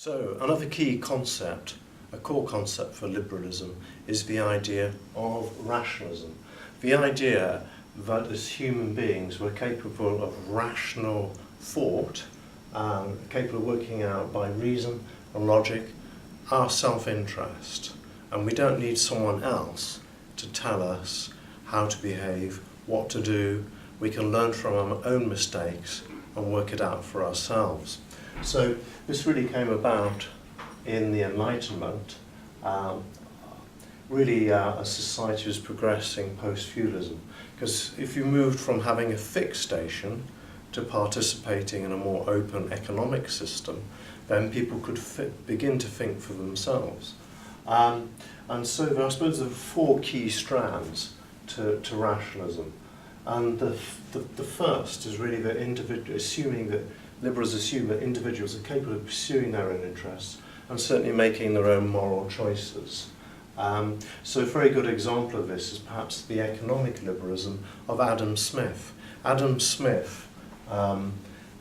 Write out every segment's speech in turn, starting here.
So another key concept, a core concept for liberalism, is the idea of rationalism. The idea that as human beings we're capable of rational thought, capable of working out by reason and logic our self-interest, and we don't need someone else to tell us how to behave, what to do. We can learn from our own mistakes and work it out for ourselves. So this really came about in the Enlightenment, really as society was progressing post-feudalism. Because if you moved from having a fixed station to participating in a more open economic system, then people could begin to think for themselves. And so I suppose there are four key strands to rationalism. And the first is really that liberals assume that individuals are capable of pursuing their own interests and certainly making their own moral choices. So a very good example of this is perhaps the economic liberalism of Adam Smith. Adam Smith,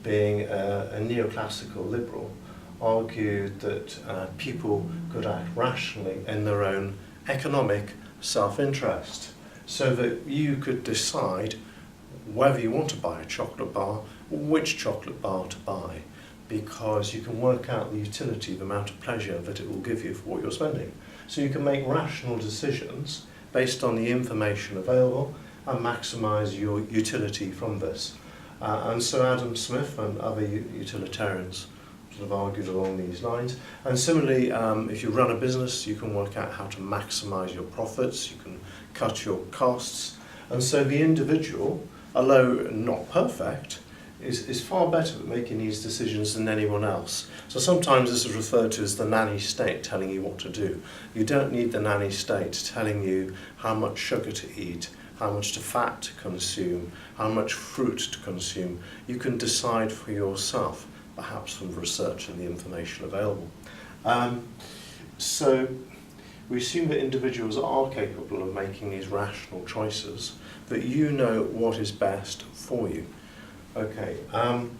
being a neoclassical liberal, argued that people could act rationally in their own economic self-interest, so that you could decide whether you want to buy a chocolate bar or which chocolate bar to buy, because you can work out the utility, the amount of pleasure that it will give you for what you're spending. So you can make rational decisions based on the information available and maximise your utility from this. And so Adam Smith and other utilitarians sort of argued along these lines. And similarly, if you run a business, you can work out how to maximise your profits, you can cut your costs. And so the individual, although not perfect, is far better at making these decisions than anyone else. So sometimes this is referred to as the nanny state telling you what to do. You don't need the nanny state telling you how much sugar to eat, how much fat to consume, how much fruit to consume. You can decide for yourself, perhaps from the research and the information available. So we assume that individuals are capable of making these rational choices, that you know what is best for you. Okay, now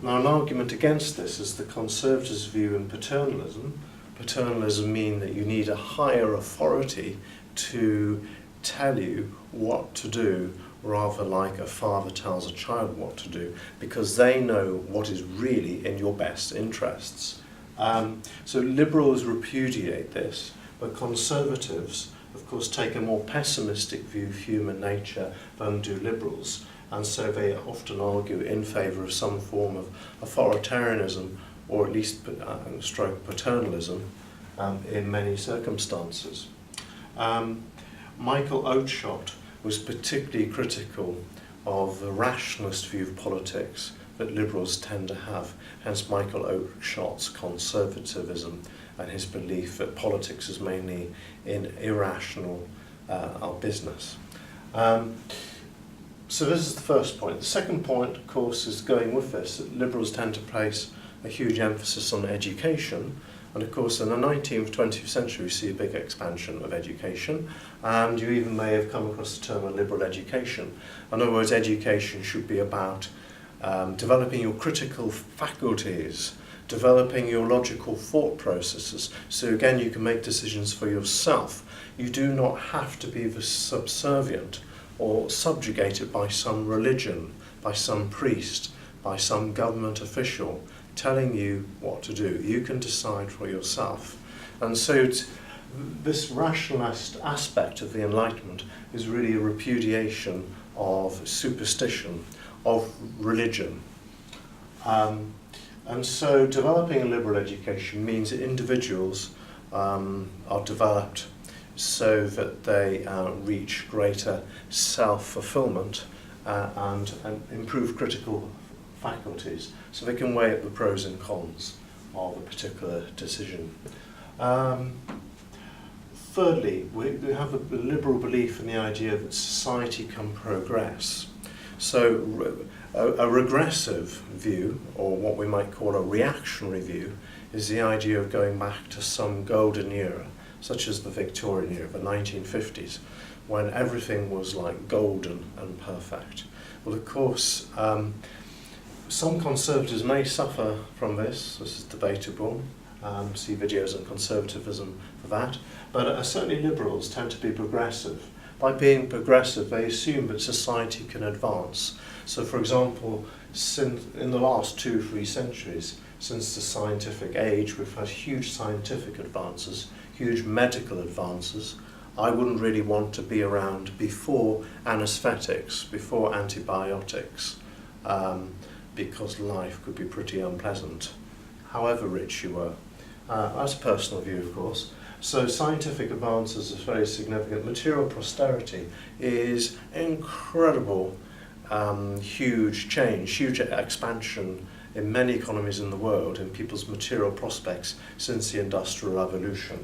an argument against this is the conservatives' view in paternalism. Paternalism means that you need a higher authority to tell you what to do, rather like a father tells a child what to do, because they know what is really in your best interests. So liberals repudiate this, but conservatives, of course, take a more pessimistic view of human nature than do liberals. And so they often argue in favour of some form of authoritarianism, or at least stroke paternalism, in many circumstances. Michael Oakeshott was particularly critical of the rationalist view of politics that liberals tend to have, hence Michael Oakeshott's conservatism and his belief that politics is mainly in irrational business. So this is the first point. The second point, of course, is going with this, that liberals tend to place a huge emphasis on education. And of course, in the 19th, 20th century, we see a big expansion of education. And you even may have come across the term of liberal education. In other words, education should be about developing your critical faculties, developing your logical thought processes. So again, you can make decisions for yourself. You do not have to be subservient or subjugated by some religion, by some priest, by some government official telling you what to do. You can decide for yourself. And so this rationalist aspect of the Enlightenment is really a repudiation of superstition, of religion. And so developing a liberal education means that individuals are developed so that they reach greater self-fulfillment and improve critical faculties, so they can weigh up the pros and cons of a particular decision. Thirdly, we have a liberal belief in the idea that society can progress. So a regressive view, or what we might call a reactionary view, is the idea of going back to some golden era, such as the Victorian era, the 1950s, when everything was like golden and perfect. Well, of course, some conservatives may suffer from this is debatable, See videos on conservatism for that. But certainly liberals tend to be progressive. By being progressive, they assume that society can advance. So, for example, in the last 2-3 centuries, since the scientific age, we've had huge scientific advances, huge medical advances. I wouldn't really want to be around before anaesthetics, before antibiotics, because life could be pretty unpleasant, however rich you were. That's a personal view, of course. So scientific advances is very significant. Material prosperity is incredible, huge change, huge expansion in many economies in the world in people's material prospects since the Industrial Revolution.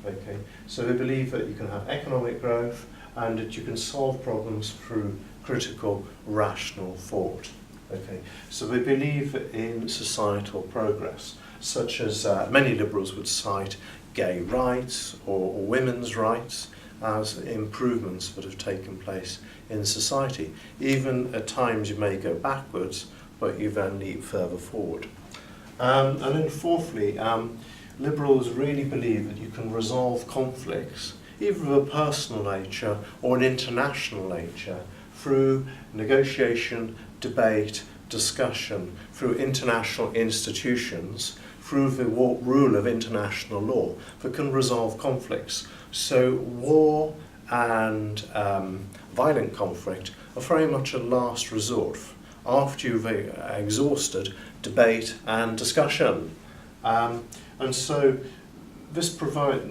Okay, so we believe that you can have economic growth and that you can solve problems through critical, rational thought. Okay, so we believe in societal progress, such as many liberals would cite gay rights or women's rights as improvements that have taken place in society. Even at times you may go backwards, but you then leap further forward. And then fourthly, liberals really believe that you can resolve conflicts, either of a personal nature or an international nature, through negotiation, debate, discussion, through international institutions, through the rule of international law that can resolve conflicts. So war and violent conflict are very much a last resort after you've exhausted debate and discussion. And so this provides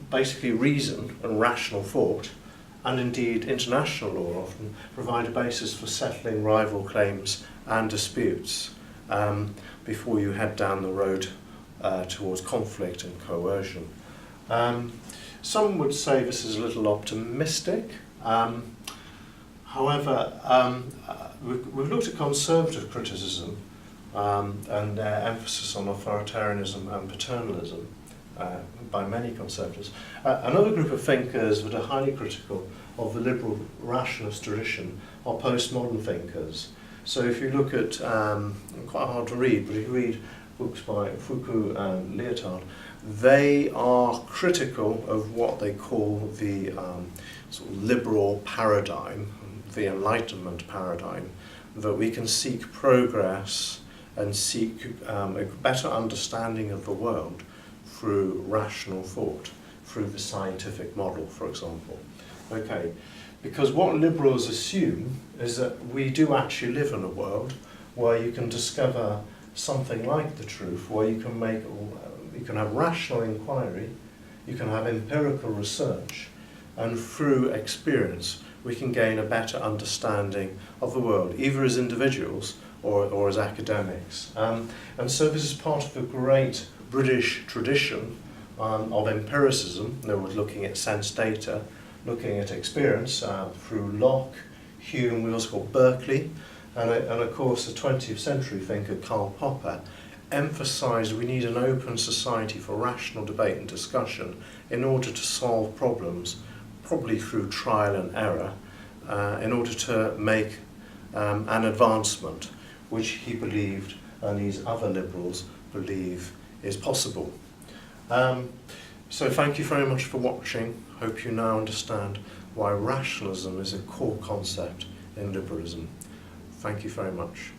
basically reason and rational thought, and indeed international law often provide a basis for settling rival claims and disputes before you head down the road towards conflict and coercion. Some would say this is a little optimistic. However, we've looked at conservative criticism and their emphasis on authoritarianism and paternalism by many conservatives. Another group of thinkers that are highly critical of the liberal rationalist tradition are postmodern thinkers. So if you look at, quite hard to read, but if you read books by Foucault and Lyotard, they are critical of what they call the sort of liberal paradigm, the Enlightenment paradigm, that we can seek progress and seek a better understanding of the world through rational thought, through the scientific model, for example. Okay, because what liberals assume is that we do actually live in a world where you can discover something like the truth, where you can have rational inquiry, you can have empirical research, and through experience we can gain a better understanding of the world, either as individuals or as academics. And so this is part of a great British tradition of empiricism. They were looking at sense data, looking at experience through Locke, Hume, we also got Berkeley, and of course the 20th century thinker Karl Popper emphasised we need an open society for rational debate and discussion in order to solve problems, probably through trial and error, in order to make an advancement, which he believed and these other liberals believe is possible. So thank you very much for watching. Hope you now understand why rationalism is a core concept in liberalism. Thank you very much.